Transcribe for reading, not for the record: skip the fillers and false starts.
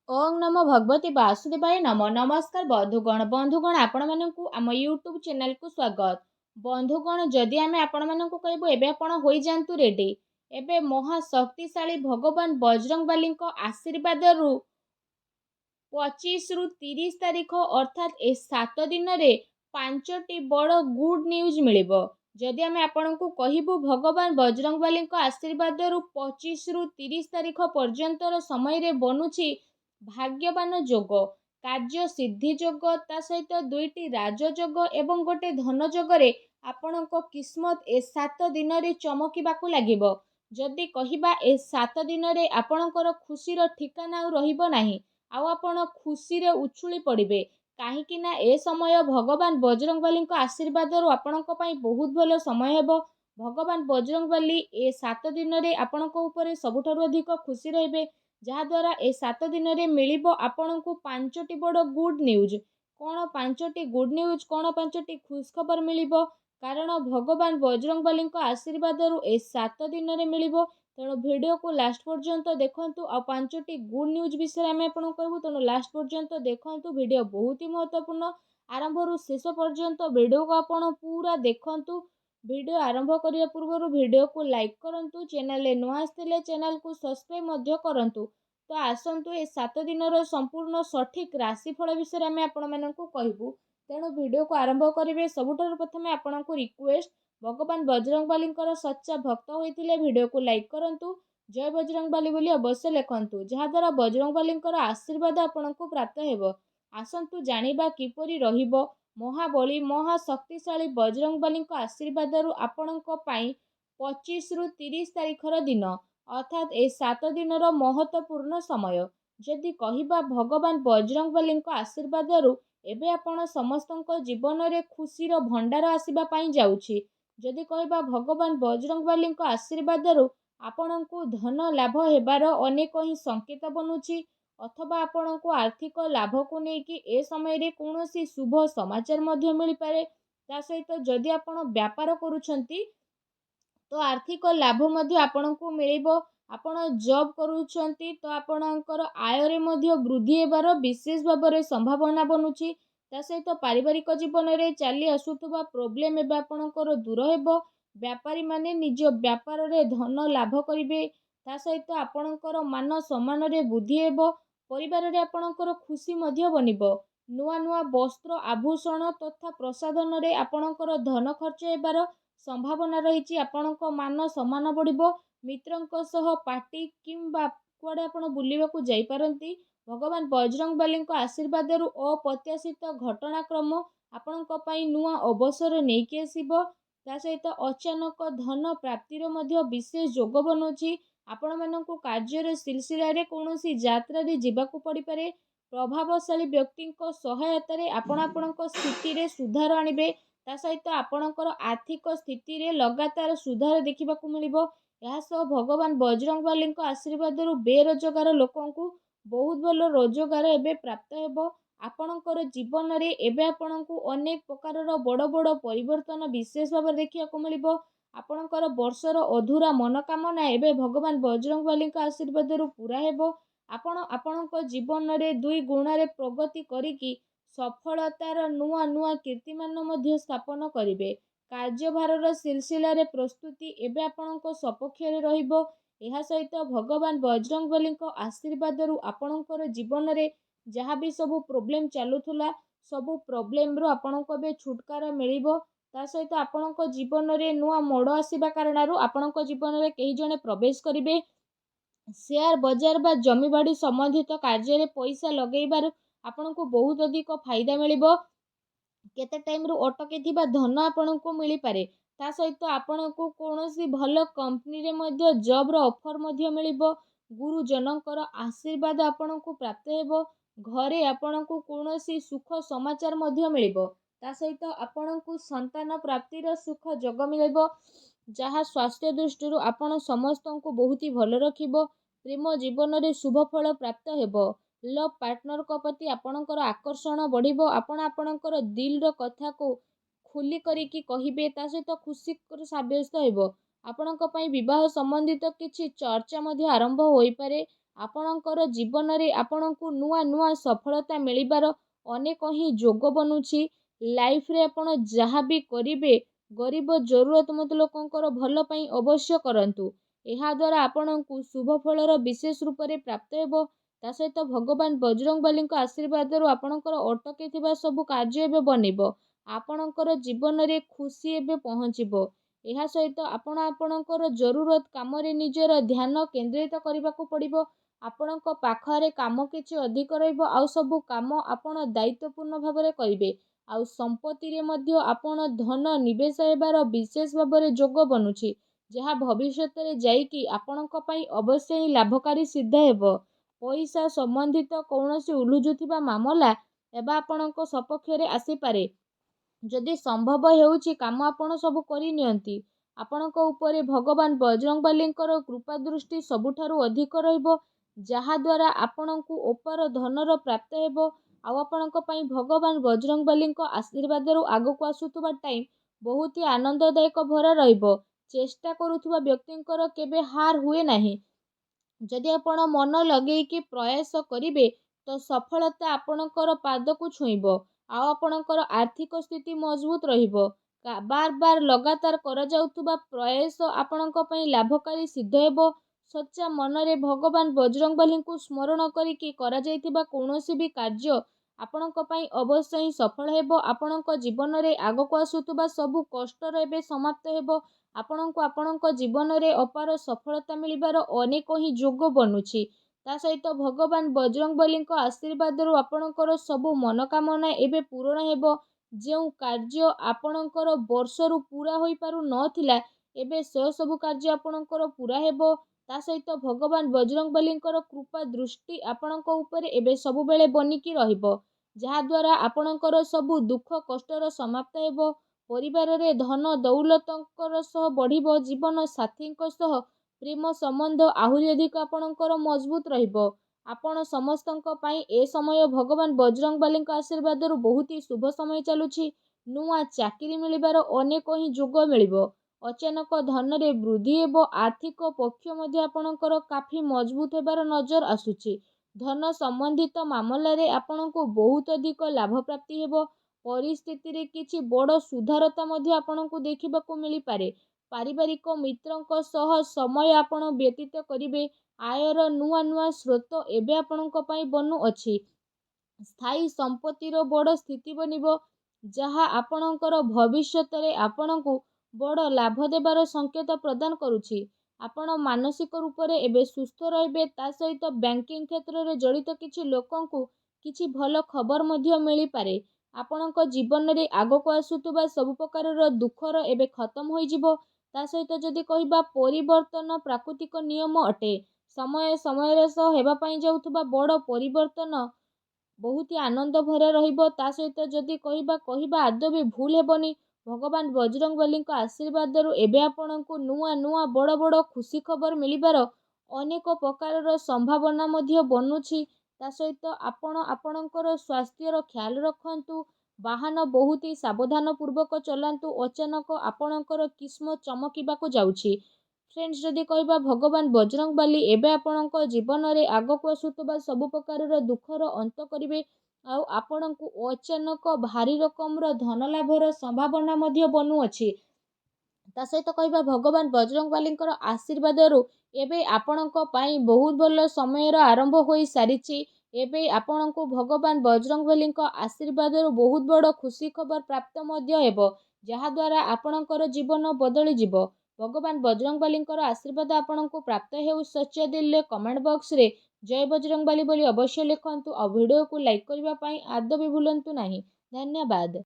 ओं नमो भगवती वासुदेवाय नमो नमस्कार बंधुगण आपण मानकु आम यूट्यूब चैनल को स्वागत। बंधुगण जदि आमे आपण मानकु कहबो एबे आपण होई जानतु रेडी। एबे महाशक्तिशाली भगवान बजरंगबली आशीर्वाद रु 25 रु 30 तारीख अर्थात ए 7 दिन रे 5टी बड़ गुड न्यूज मिलिबो। जदि आमे आपनकु कहिबु भगवान बजरंगबली आशीर्वाद रु 25 रु 30 तारीख पर्यंतर समय रे बनुछि भाग्यवान जोग, कार्य सिद्धि जोग, ता सहित 2टी राजयोग एवं गोटे धन जोगरे आपणको किस्मत ए 7 दिन रे चमकिबाकू लागिबो। जदि कहिबा ए 7 दिन रे आपणकर खुशीर ठिकाना रहिबो नाही, आउ आपण खुशी रे उछुली पड़िबे काहेकि ना ए समय भगवान बजरंगबली आशीर्वाद रु आपणको पई बहुत भलो समय हेबो। भगवान बजरंगबली ए 7 दिन रे आपणको ऊपर सबुठारु अधिक खुशी रहिबे, जहाद्वारा ए 7 दिन रे मिलिबो आपणको 5टी बड़ गुड न्यूज। कौन 5टी गुड न्यूज, कौन 5टी खुश खबर मिलिबो, कारण भगवान बजरंगबली आशीर्वाद रु ए 7 दिन रे मिलिबो। तेणु वीडियो को लास्ट पर्यंत देखंतु आ 5टी गुड न्यूज विषय आमे आपन कहबो, तेणु लास्ट पर्यंत देखंतु। वीडियो बहुत ही महत्वपूर्ण, आरंभ रु शेष पर्यंत वीडियो को आपन पूरा देखंतु। वीडियो आरंभ करिया पूर्व वीडियो को लाइक करंतु, चैनल ले नुआ आस्थिले चैनल को सब्सक्राइब मध्य करंतु। तो आसंतु ए 7 दिनर संपूर्ण सठिक राशिफल विषय आमे आपण मानकु कहबू। तेणु वीडियो को आरंभ करिवे सबुठारु प्रथमे आपणको रिक्वेस्ट, भगवान बजरंगबली सच्चा भक्त होइथिले वीडियो को लाइक करंतु, जय बजरंगबली बोली अवश्य लिखंतु, जहाद्वारा बजरंगबली आशीर्वाद आपणको प्राप्त हेबो। आसंतु जानिबा किपरि रहिबो महाबली महाशक्तिशाली बजरंगबली आशीर्वाद रु आपणको पई 25 रु 30 तारीखर दिन अर्थात ए 7 दिनर महत्वपूर्ण समय। जदि कहिबा भगवान बजरंगबली आशीर्वाद रु एबे आपण समस्तଙ୍କ जीवन रे खुशीर भंडार आसीबा पई जाउछि। जदि कहिबा भगवान बजरंगबली आशीर्वाद रु आपणको धन लाभ हेबार अनेक ही संकेत बनुछि, अथवा आपणको आर्थिक लाभ को नेकी ए समय रे कोनोसी शुभ समाचार मध्य मिल पारे। ता सहित जदि आपण व्यापार करूछंती तो आर्थिक लाभ मध्य आपणको मिलिबो। आपण जॉब करूछंती तो आपणकर आय रे मध्य वृद्धि हेबार विशेष भाବରେ संभावना बनुछि। ता सहित पारिवारिक जीवन रे चली आसुथबा प्रॉब्लम एबा आपणकर दूर हेबो। व्यापारी माने निज व्यापार रे धन लाभ करिवे। ता सहित आपणकर मान सम्मान रे वृद्धि हेबो। परिवार रे आपणकर खुशी मध्य बनिबो। नुआ नुआ वस्त्र आभूषण तथा प्रसाधन रे आपणकर धन खर्च हेबार संभावना रही। आपणको मान सम्मान बढ़िबो। मित्रंक सह पार्टी किंबा कुआडे आपण बुलिबाकू जाई पारंती। भगवान बजरंगबली आशीर्वाद रु अप्रत्याशित घटनाक्रम आपणको पई नुआ अवसर नेकी आसीबो। ता सहित अचानक धन प्राप्तिर मध्य विशेष जोग बनुछि। आपण मानकू कार्यर सिलसिला रे कोनोसी यात्रा रे जिबाकू पड़ी पारे। प्रभावशाली व्यक्तिंको सहायता रे आपण आपणको स्थिति रे सुधार आनिबे। ता सहित आपणकर आर्थिक स्थिति रे लगातार सुधार देखिबाकू मिलिबो। ଏହା ସହ ଭଗବାନ ବଜରଙ୍ଗବାଲୀଙ୍କ ଆଶୀର୍ବାଦରୁ ବେରୋଜଗାର ଲୋକଙ୍କୁ ବହୁତ ଭଲ ରୋଜଗାର ଏବେ ପ୍ରାପ୍ତ ହେବ। ଆପଣଙ୍କର ଜୀବନରେ ଏବେ ଆପଣଙ୍କୁ ଅନେକ ପ୍ରକାରର ବଡ଼ ବଡ଼ ପରିବର୍ତ୍ତନ ବିଶେଷ ଭାବରେ ଦେଖିବାକୁ ମିଳିବ। ଆପଣଙ୍କର ବର୍ଷର ଅଧୁରା ମନୋକାମନା ଏବେ ଭଗବାନ ବଜରଙ୍ଗବାଲୀଙ୍କ ଆଶୀର୍ବାଦରୁ ପୂରା ହେବ। ଆପଣ ଆପଣଙ୍କ ଜୀବନରେ 2 ଗୁଣରେ ପ୍ରଗତି କରିକି ସଫଳତାର ନୂଆ ନୂଆ କୀର୍ତ୍ତିମାନ ମଧ୍ୟ ସ୍ଥାପନ କରିବେ। କାର୍ଯ୍ୟଭାରର ସିଲସିଲାରେ ପ୍ରସ୍ତୁତି ଏବେ ଆପଣଙ୍କ ସପକ୍ଷରେ ରହିବ। ଏହା ସହିତ ଭଗବାନ ବଜରଙ୍ଗବଲୀଙ୍କ ଆଶୀର୍ବାଦରୁ ଆପଣଙ୍କର ଜୀବନରେ ଯାହା ବି ସବୁ ପ୍ରୋବ୍ଲେମ ଚାଲୁଥିଲା ସବୁ ପ୍ରୋବ୍ଲେମରୁ ଆପଣଙ୍କୁ ଏବେ ଛୁଟକାରା ମିଳିବ। ତା ସହିତ ଆପଣଙ୍କ ଜୀବନରେ ନୂଆ ମୋଡ଼ ଆସିବା କାରଣରୁ ଆପଣଙ୍କ ଜୀବନରେ କେହି ଜଣେ ପ୍ରବେଶ କରିବେ। ସେୟାର ବଜାର ବା ଜମିବାଡ଼ି ସମ୍ବନ୍ଧିତ କାର୍ଯ୍ୟରେ ପଇସା ଲଗେଇବାରୁ ଆପଣଙ୍କୁ ବହୁତ ଅଧିକ ଫାଇଦା ମିଳିବ। केते टाइम रु अटकी थिबा धन आपनको मिली पारे। ता सहित आपनको कोनोसी भलो कंपनी रे मध्य जॉब रो ऑफर मध्य मिलिबो। गुरुजनकर आशीर्वाद आपनको प्राप्त हेबो। घरे आपनको कोनोसी सुख समाचार मध्य मिलिबो। ता सहित आपनको संतान प्राप्ति रो सुख जग मिलिबो, जहा स्वास्थ्य दृष्टि रु आपण समस्तनको बहुत ही भलो रखिबो। प्रेम जीवन रे शुभ फल प्राप्त हेबो। लव पार्टनर को प्रति आपणकर आकर्षण बढ़िबो। आपण आपणकर दिल रो कथा को खुली करिकी कहिबे। ता सहित खुशी कर साब्यस्त हेबो। आपणक पई विवाह संबंधित किछि चर्चा मध्य आरंभ होई पारे। ଆପଣଙ୍କର ଜୀବନରେ ଆପଣଙ୍କୁ ନୂଆ ନୂଆ ସଫଳତା ମିଳିବାର ଅନେକ ହିଁ ଯୋଗ ବନୁଛି। ଲାଇଫରେ ଆପଣ ଯାହା ବି କରିବେ ଗରିବ ଜରୁରତମନ୍ଦ ଲୋକଙ୍କର ଭଲ ପାଇଁ ଅବଶ୍ୟ କରନ୍ତୁ। ଏହାଦ୍ୱାରା ଆପଣଙ୍କୁ ଶୁଭ ଫଳର ବିଶେଷ ରୂପରେ ପ୍ରାପ୍ତ ହେବ। ତା ସହିତ ଭଗବାନ ବଜରଙ୍ଗବାଲୀଙ୍କ ଆଶୀର୍ବାଦରୁ ଆପଣଙ୍କର ଅଟକିଥିବା ସବୁ କାର୍ଯ୍ୟ ଏବେ ବନିବ। ଆପଣଙ୍କର ଜୀବନରେ ଖୁସି ଏବେ ପହଞ୍ଚିବ। ଏହା ସହିତ ଆପଣ ଆପଣଙ୍କର ଜରୁରତ କାମରେ ନିଜର ଧ୍ୟାନ କେନ୍ଦ୍ରିତ କରିବାକୁ ପଡ଼ିବ। ଆପଣଙ୍କ ପାଖରେ କାମ କିଛି ଅଧିକ ରହିବ, ଆଉ ସବୁ କାମ ଆପଣ ଦାୟିତ୍ୱପୂର୍ଣ୍ଣ ଭାବରେ କରିବେ। ଆଉ ସମ୍ପତ୍ତିରେ ମଧ୍ୟ ଆପଣ ଧନ ନିବେଶ ହେବାର ବିଶେଷ ଭାବରେ ଯୋଗ ବନୁଛି, ଯାହା ଭବିଷ୍ୟତରେ ଯାଇକି ଆପଣଙ୍କ ପାଇଁ ଅବଶ୍ୟ ହିଁ ଲାଭକାରୀ ସିଦ୍ଧ ହେବ। ପଇସା ସମ୍ବନ୍ଧିତ କୌଣସି ଉଲୁଝୁଥିବା ମାମଲା ଏବେ ଆପଣଙ୍କ ସପକ୍ଷରେ ଆସିପାରେ। ଯଦି ସମ୍ଭବ ହେଉଛି କାମ ଆପଣ ସବୁ କରିନିଅନ୍ତି। ଆପଣଙ୍କ ଉପରେ ଭଗବାନ ବଜରଙ୍ଗବାଲୀଙ୍କର କୃପା ଦୃଷ୍ଟି ସବୁଠାରୁ ଅଧିକ ରହିବ, ଯାହାଦ୍ୱାରା ଆପଣଙ୍କୁ ଅପାର ଧନର ପ୍ରାପ୍ତ ହେବ। ଆଉ ଆପଣଙ୍କ ପାଇଁ ଭଗବାନ ବଜରଙ୍ଗବାଲୀଙ୍କ ଆଶୀର୍ବାଦରୁ ଆଗକୁ ଆସୁଥିବା ଟାଇମ୍ ବହୁତ ହି ଆନନ୍ଦଦାୟକ ଭରା ରହିବ। ଚେଷ୍ଟା କରୁଥିବା ବ୍ୟକ୍ତିଙ୍କର କେବେ ହାର ହୁଏ ନାହିଁ। ଯଦି ଆପଣ ମନ ଲଗେଇକି ପ୍ରୟାସ କରିବେ ତ ସଫଳତା ଆପଣଙ୍କର ପାଦକୁ ଛୁଇଁବ। ଆଉ ଆପଣଙ୍କର ଆର୍ଥିକ ସ୍ଥିତି ମଜବୁତ ରହିବ। ବାର ବାର ଲଗାତାର କରାଯାଉଥିବା ପ୍ରୟାସ ଆପଣଙ୍କ ପାଇଁ ଲାଭକାରୀ ସିଦ୍ଧ ହେବ। ସଚ୍ଚା ମନରେ ଭଗବାନ ବଜରଙ୍ଗବାଲୀଙ୍କୁ ସ୍ମରଣ କରିକି କରାଯାଇଥିବା କୌଣସି ବି କାର୍ଯ୍ୟ ଆପଣଙ୍କ ପାଇଁ ଅବଶ୍ୟ ହିଁ ସଫଳ ହେବ। ଆପଣଙ୍କ ଜୀବନରେ ଆଗକୁ ଆସୁଥିବା ସବୁ କଷ୍ଟର ଏବେ ସମାପ୍ତ ହେବ। ଆପଣଙ୍କୁ ଆପଣଙ୍କ ଜୀବନରେ ଅପାର ସଫଳତା ମିଳିବାର ଅନେକ ହିଁ ଯୋଗ ବନୁଛି। ତା ସହିତ ଭଗବାନ ବଜରଙ୍ଗବାଲୀଙ୍କ ଆଶୀର୍ବାଦରୁ ଆପଣଙ୍କର ସବୁ ମନୋକାମନା ଏବେ ପୂରଣ ହେବ। ଯେଉଁ କାର୍ଯ୍ୟ ଆପଣଙ୍କର ବର୍ଷରୁ ପୂରା ହୋଇପାରୁ ନଥିଲା, ଏବେ ସେ ସବୁ କାର୍ଯ୍ୟ ଆପଣଙ୍କର ପୂରା ହେବ। ତା ସହିତ ଭଗବାନ ବଜରଙ୍ଗବାଲୀଙ୍କର କୃପା ଦୃଷ୍ଟି ଆପଣଙ୍କ ଉପରେ ଏବେ ସବୁବେଳେ ବନିକି ରହିବ, ଯାହାଦ୍ୱାରା ଆପଣଙ୍କର ସବୁ ଦୁଃଖ କଷ୍ଟର ସମାପ୍ତ ହେବ। ପରିବାରରେ ଧନ ଦୌଲତଙ୍କର ସହ ବଢ଼ିବ। ଜୀବନ ସାଥୀଙ୍କ ସହ ପ୍ରେମ ସମ୍ବନ୍ଧ ଆହୁରି ଅଧିକ ଆପଣଙ୍କର ମଜବୁତ ରହିବ। ଆପଣ ସମସ୍ତଙ୍କ ପାଇଁ ଏ ସମୟ ଭଗବାନ ବଜରଙ୍ଗବାଲୀଙ୍କ ଆଶୀର୍ବାଦରୁ ବହୁତ ହି ଶୁଭ ସମୟ ଚାଲୁଛି। ନୂଆ ଚାକିରି ମିଳିବାର ଅନେକ ହିଁ ଯୋଗ ମିଳିବ। ଅଚାନକ ଧନରେ ବୃଦ୍ଧି ହେବ। ଆର୍ଥିକ ପକ୍ଷ ମଧ୍ୟ ଆପଣଙ୍କର କାଫି ମଜବୁତ ହେବାର ନଜର ଆସୁଛି। ଧନ ସମ୍ବନ୍ଧିତ ମାମଲାରେ ଆପଣଙ୍କୁ ବହୁତ ଅଧିକ ଲାଭ ପ୍ରାପ୍ତି ହେବ। ପରିସ୍ଥିତିରେ କିଛି ବଡ଼ ସୁଧାରତା ମଧ୍ୟ ଆପଣଙ୍କୁ ଦେଖିବାକୁ ମିଳିପାରେ। ପାରିବାରିକ ମିତ୍ରଙ୍କ ସହ ସମୟ ଆପଣ ବ୍ୟତୀତ କରିବେ। ଆୟର ନୂଆ ନୂଆ ସ୍ରୋତ ଏବେ ଆପଣଙ୍କ ପାଇଁ ବନୁଅଛି। ସ୍ଥାୟୀ ସମ୍ପତ୍ତିର ବଡ଼ ସ୍ଥିତି ବନିବ, ଯାହା ଆପଣଙ୍କର ଭବିଷ୍ୟତରେ ଆପଣଙ୍କୁ ବଡ଼ ଲାଭ ଦେବାର ସଂକେତ ପ୍ରଦାନ କରୁଛି। ଆପଣ ମାନସିକ ରୂପରେ ଏବେ ସୁସ୍ଥ ରହିବେ। ତା ସହିତ ବ୍ୟାଙ୍କିଂ କ୍ଷେତ୍ରରେ ଜଡ଼ିତ କିଛି ଲୋକଙ୍କୁ କିଛି ଭଲ ଖବର ମଧ୍ୟ ମିଳିପାରେ। ଆପଣଙ୍କ ଜୀବନରେ ଆଗକୁ ଆସୁଥିବା ସବୁ ପ୍ରକାରର ଦୁଃଖର ଏବେ ଖତମ ହୋଇଯିବ। ତା ସହିତ ଯଦି କହିବା ପରିବର୍ତ୍ତନ ପ୍ରାକୃତିକ ନିୟମ ଅଟେ। ସମୟ ସମୟର ସହ ହେବା ପାଇଁ ଯାଉଥିବା ବଡ଼ ପରିବର୍ତ୍ତନ ବହୁତ ଆନନ୍ଦ ଭରା ରହିବ। ତା ସହିତ ଯଦି କହିବା ଆଦୌ ବି ଭୁଲ ହେବନି। ଭଗବାନ ବଜରଙ୍ଗବାଲୀଙ୍କ ଆଶୀର୍ବାଦରୁ ଏବେ ଆପଣଙ୍କୁ ନୂଆ ନୂଆ ବଡ଼ ବଡ଼ ଖୁସି ଖବର ମିଳିବାର ଅନେକ ପ୍ରକାରର ସମ୍ଭାବନା ମଧ୍ୟ ବନୁଛି। ତା ସହିତ ଆପଣ ଆପଣଙ୍କର ସ୍ୱାସ୍ଥ୍ୟର ଖ୍ୟାଲ ରଖନ୍ତୁ। ବାହନ ବହୁତ ହି ସାବଧାନ ପୂର୍ବକ ଚଲାନ୍ତୁ। ଅଚାନକ ଆପଣଙ୍କର କିସ୍ମତ ଚମକିବାକୁ ଯାଉଛି। ଫ୍ରେଣ୍ଡସ୍, ଯଦି କହିବା ଭଗବାନ ବଜରଙ୍ଗବାଲୀ ଏବେ ଆପଣଙ୍କ ଜୀବନରେ ଆଗକୁ ଆସୁଥିବା ସବୁ ପ୍ରକାରର ଦୁଃଖର ଅନ୍ତ କରିବେ। ଆଉ ଆପଣଙ୍କୁ ଅଚାନକ ଭାରି ରକମର ଧନ ଲାଭର ସମ୍ଭାବନା ମଧ୍ୟ ବନୁଅଛି। ତା ସହିତ କହିବା ଭଗବାନ ବଜରଙ୍ଗବାଲୀଙ୍କର ଆଶୀର୍ବାଦରୁ ଏବେ ଆପଣଙ୍କ ପାଇଁ ବହୁତ ଭଲ ସମୟର ଆରମ୍ଭ ହୋଇସାରିଛି। ଏବେ ଆପଣଙ୍କୁ ଭଗବାନ ବଜରଙ୍ଗବାଲୀଙ୍କ ଆଶୀର୍ବାଦରୁ ବହୁତ ବଡ଼ ଖୁସି ଖବର ପ୍ରାପ୍ତ ମଧ୍ୟ ହେବ, ଯାହାଦ୍ୱାରା ଆପଣଙ୍କର ଜୀବନ ବଦଳିଯିବ। ଭଗବାନ ବଜରଙ୍ଗବାଲୀଙ୍କର ଆଶୀର୍ବାଦ ଆପଣଙ୍କୁ ପ୍ରାପ୍ତ ହେଉ। ସଚ୍ଚା ଦିଲରେ କମେଣ୍ଟ ବକ୍ସରେ ଜୟ ବଜରଙ୍ଗବାଲୀ ବୋଲି ଅବଶ୍ୟ ଲେଖନ୍ତୁ। ଆଉ ଭିଡ଼ିଓକୁ ଲାଇକ୍ କରିବା ପାଇଁ ଆଦୌ ବି ଭୁଲନ୍ତୁ ନାହିଁ। ଧନ୍ୟବାଦ।